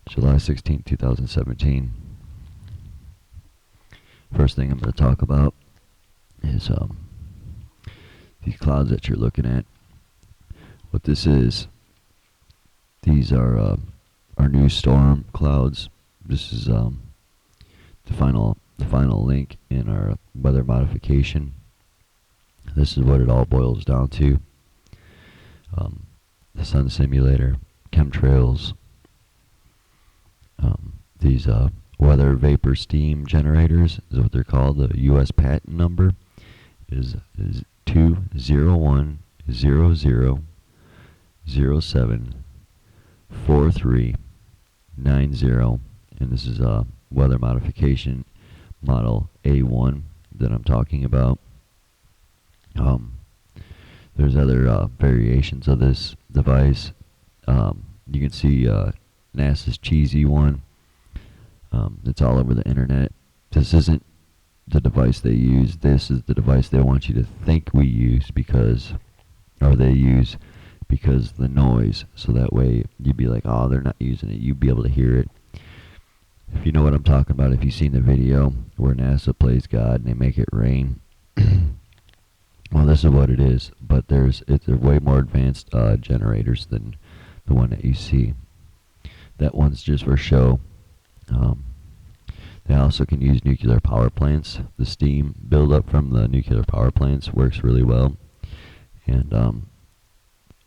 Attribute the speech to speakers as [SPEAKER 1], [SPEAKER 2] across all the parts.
[SPEAKER 1] July 16, 2017. First thing I'm going to talk about is these clouds that you're looking at. What this is, these are our new storm clouds. This is the final link in our weather modification. This is what it all boils down to. The sun simulator, chemtrails, these weather vapor steam generators is what they're called. The U.S. patent number is 20100074390, and this is a weather modification model A1 that I'm talking about. There's other variations of this device. You can see NASA's cheesy one. It's all over the internet. This isn't the device they use. This is the device they want you to think we use because the noise. So that way you'd be like, oh, they're not using it. You'd be able to hear it. If you know what I'm talking about, if you've seen the video where NASA plays God and they make it rain, well, this is what it is. But it's way more advanced generators than the one that you see. That one's just for show. They also can use nuclear power plants. The steam buildup from the nuclear power plants works really well. And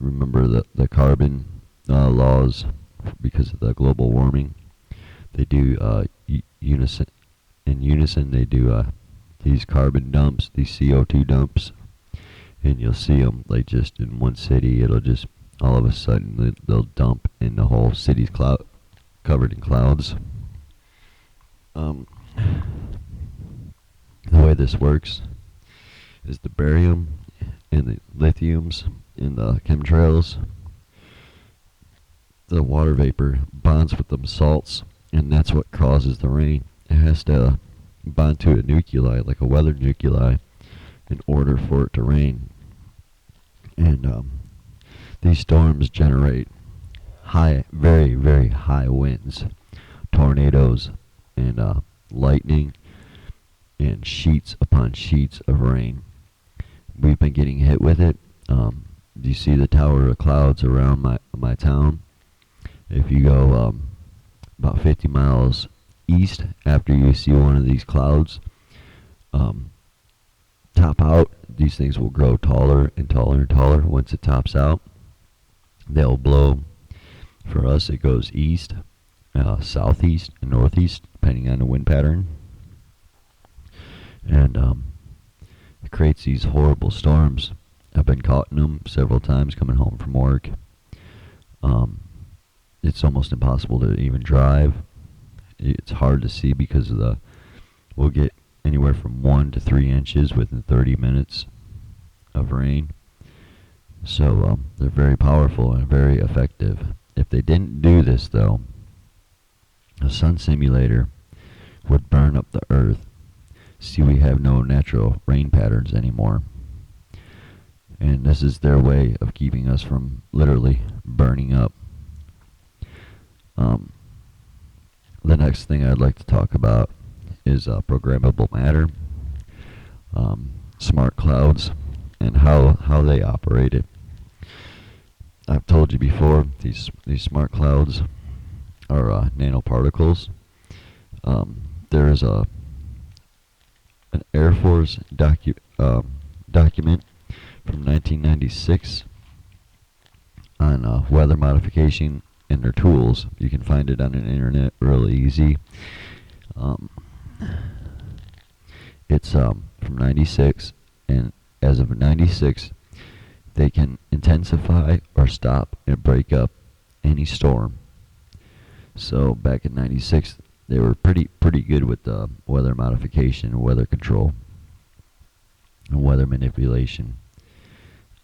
[SPEAKER 1] remember the carbon laws because of the global warming. They do unison. They do these carbon dumps, these CO2 dumps, and you'll see them like just in one city. It'll just all of a sudden they'll dump, and the whole city's covered in clouds. The way this works is the barium and the lithiums in the chemtrails. The water vapor bonds with them salts, and that's what causes the rain. It has to bond to a nuclei, like a weather nuclei, in order for it to rain. And these storms generate high, very, very high winds, tornadoes, and lightning, and sheets upon sheets of rain. We've been getting hit with it. You see the tower of clouds around my town. If you go about 50 miles east after you see one of these clouds top out, these things will grow taller and taller and taller. Once it tops out, they'll blow. For us, it goes east, southeast, and northeast, depending on the wind pattern. And it creates these horrible storms. I've been caught in them several times coming home from work. It's almost impossible to even drive. It's hard to see because of we'll get anywhere from 1 to 3 inches within 30 minutes of rain. So they're very powerful and very effective. If they didn't do this, though, a sun simulator would burn up the earth. See, we have no natural rain patterns anymore. And this is their way of keeping us from literally burning up. The next thing I'd like to talk about is programmable matter, smart clouds, and how they operate it. I've told you before, these smart clouds are nanoparticles. There is an Air Force document from 1996 on weather modification and their tools. You can find it on the internet really easy. It's from 96, and as of 96, they can intensify or stop and break up any storm. So back in 96, they were pretty good with weather modification and weather control and weather manipulation.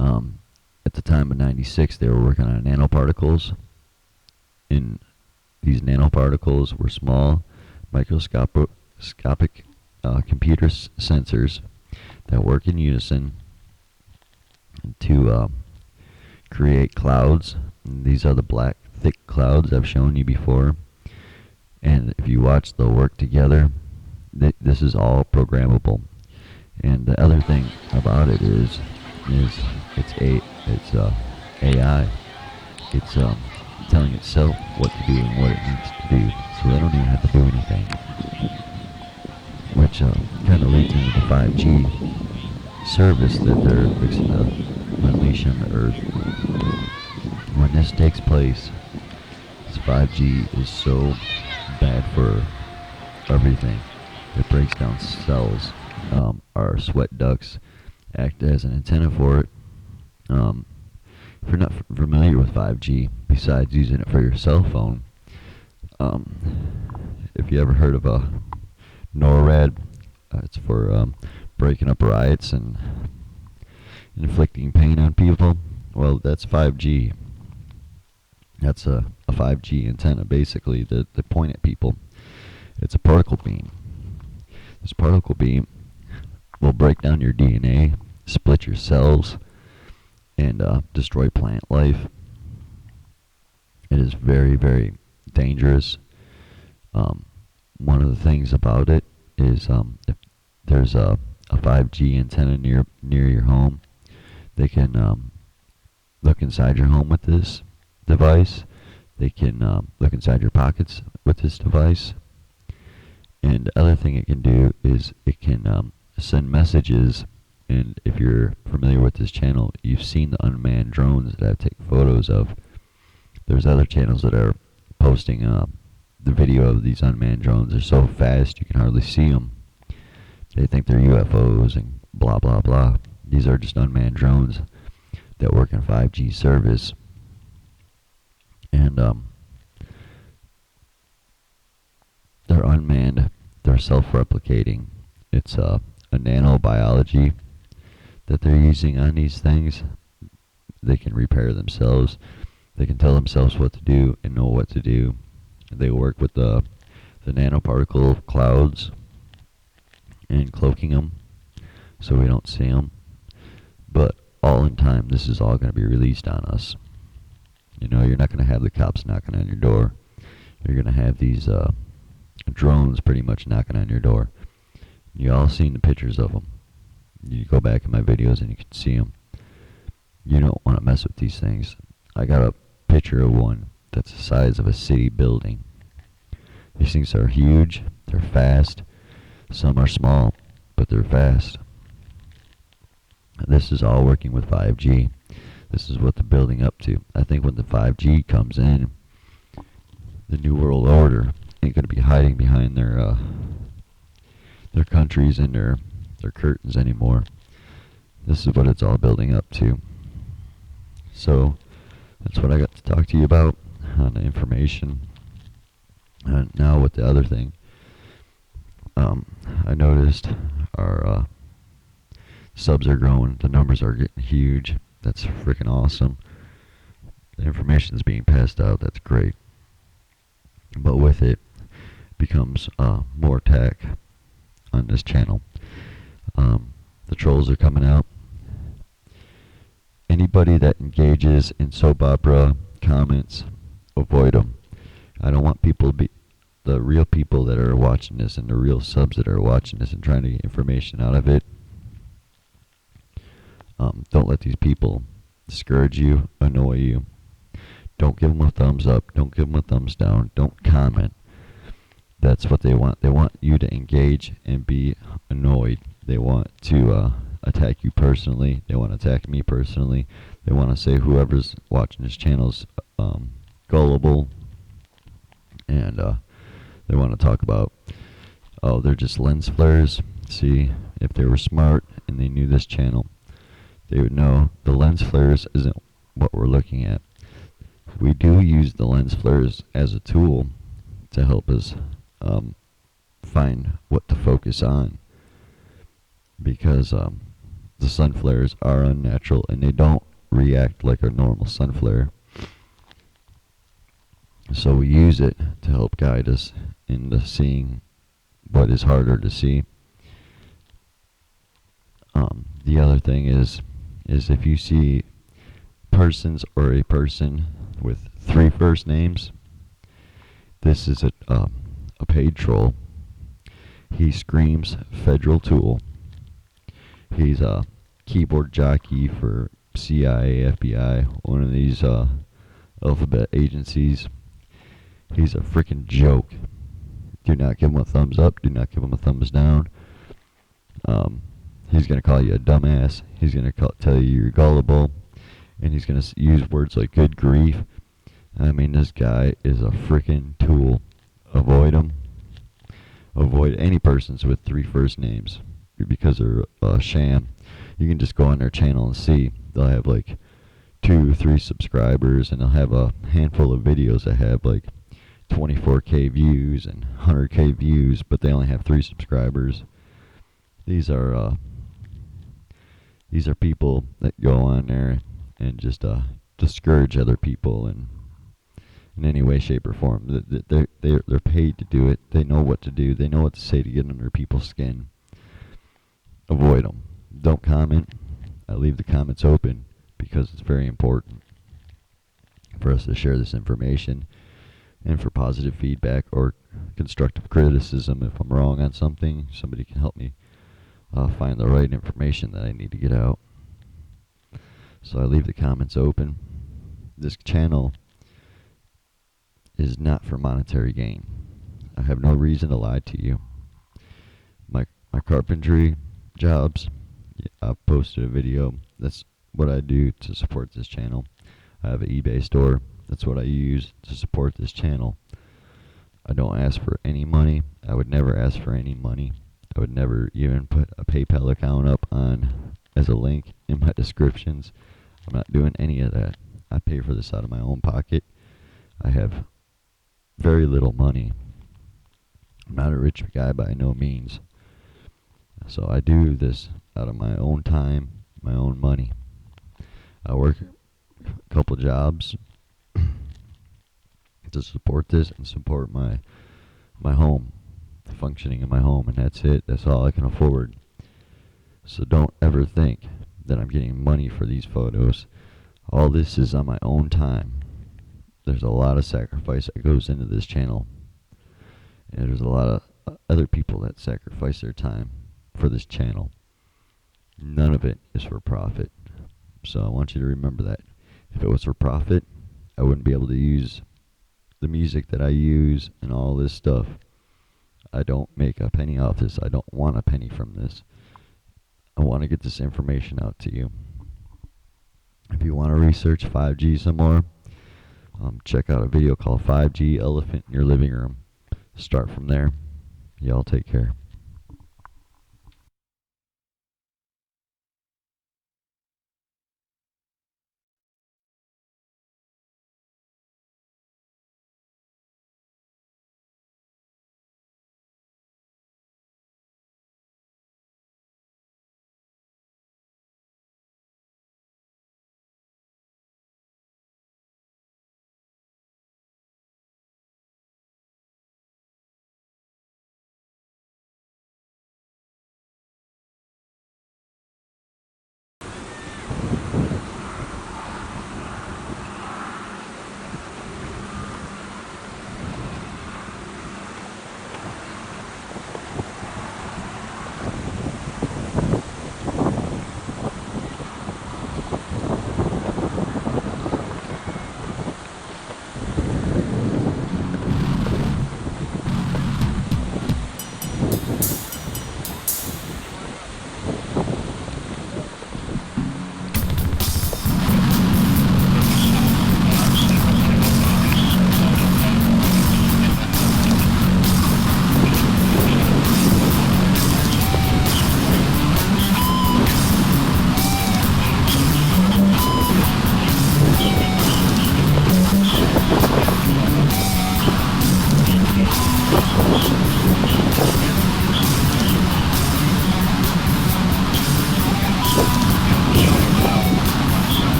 [SPEAKER 1] At the time of 96, they were working on nanoparticles, and these nanoparticles were small, microscopic computer sensors that work in unison to create clouds. And these are the black, thick clouds I've shown you before. And if you watch the work together, this is all programmable. And the other thing about it is it's AI. It's telling itself what to do and what it needs to do, so they don't even have to do anything. Which kind of leads into the 5G service that they're fixing to unleash on the earth. When this takes place, this 5G is so bad for everything. It breaks down cells. Our sweat ducts act as an antenna for it. If you're not familiar with 5G, besides using it for your cell phone, if you ever heard of a NORAD, it's for breaking up riots and inflicting pain on people. Well, that's 5G. That's a 5G antenna, basically, that point at people. It's a particle beam. This particle beam will break down your DNA, split your cells, and destroy plant life. It is very, very dangerous. One of the things about it is if there's a 5G antenna near your home, they can look inside your home with this device. They can look inside your pockets with this device. And the other thing it can do is it can send messages. And if you're familiar with this channel, you've seen the unmanned drones that I take photos of. There's other channels that are posting the video of these unmanned drones. They're so fast you can hardly see them. They think they're UFOs and blah blah blah. These are just unmanned drones that work in 5G service. And they're unmanned. They're self-replicating. It's a nanobiology that they're using on these things. They can repair themselves. They can tell themselves what to do and know what to do. They work with the nanoparticle clouds and cloaking them so we don't see them. But all in time, this is all going to be released on us. You know, you're not going to have the cops knocking on your door. You're going to have these drones pretty much knocking on your door. You all seen the pictures of them. You go back in my videos and you can see them. You don't want to mess with these things. I got a picture of one that's the size of a city building. These things are huge. They're fast. Some are small, but they're fast. This is all working with 5G. This is what they're building up to. I think when the 5G comes in, the New World Order ain't going to be hiding behind their countries and their curtains anymore. This is what it's all building up to. So that's what I got to talk to you about on the information. And now with the other thing, I noticed our subs are growing. The numbers are getting huge. That's freaking awesome. The information is being passed out. That's great. But with it becomes more attack on this channel. The trolls are coming out. Anybody that engages in soap opera comments, avoid them. I don't want people to be the real people that are watching this and the real subs that are watching this and trying to get information out of it. Don't let these people discourage you, annoy you. Don't give them a thumbs up. Don't give them a thumbs down. Don't comment. That's what they want. They want you to engage and be annoyed. They want to attack you personally. They want to attack me personally. They want to say whoever's watching this channel's gullible. And they want to talk about, oh, they're just lens flares. See, if they were smart and they knew this channel, they would know the lens flares isn't what we're looking at. We do use the lens flares as a tool to help us find what to focus on, because the sun flares are unnatural and they don't react like a normal sun flare. So we use it to help guide us into seeing what is harder to see. The other thing is if you see persons or a person with 3 first names, this is a paid troll. He screams federal tool. He's a keyboard jockey for CIA, FBI, one of these alphabet agencies. He's a freaking joke. Do not give him a thumbs up. Do not give him a thumbs down. He's going to call you a dumbass. He's going to tell you you're gullible. And he's going to use words like good grief. I mean, this guy is a freaking tool. Avoid him. Avoid any persons with 3 first names because they're a sham. You can just go on their channel and see. They'll have like 2 or 3 subscribers, and they'll have a handful of videos that have like 24K views and 100K views, but they only have 3 subscribers. These are people that go on there and just discourage other people in any way, shape, or form. They're paid to do it. They know what to do. They know what to say to get under people's skin. Avoid them. Don't comment. I leave the comments open because it's very important for us to share this information, and for positive feedback or constructive criticism. If I'm wrong on something, somebody can help me find the right information that I need to get out. So I leave the comments open. This channel is not for monetary gain. I have no reason to lie to you. My carpentry jobs, I posted a video. That's what I do to support this channel. I have an eBay store. That's what I use to support this channel. I don't ask for any money. I would never ask for any money. I would never even put a PayPal account up on as a link in my descriptions. I'm not doing any of that. I pay for this out of my own pocket. I have very little money. I'm not a rich guy by no means. So I do this out of my own time, my own money. I work a couple jobs to support this and support my home, the functioning of my home, and that's it. That's all I can afford. So don't ever think that I'm getting money for these photos. All this is on my own time. There's a lot of sacrifice that goes into this channel, and there's a lot of other people that sacrifice their time for this channel. None of it is for profit. So I want you to remember that. If it was for profit, I wouldn't be able to use the music that I use and all this stuff. I don't make a penny off this. I don't want a penny from this. I want to get this information out to you. If you want to research 5G some more, check out a video called 5G Elephant in Your Living Room. Start from there. Y'all take care.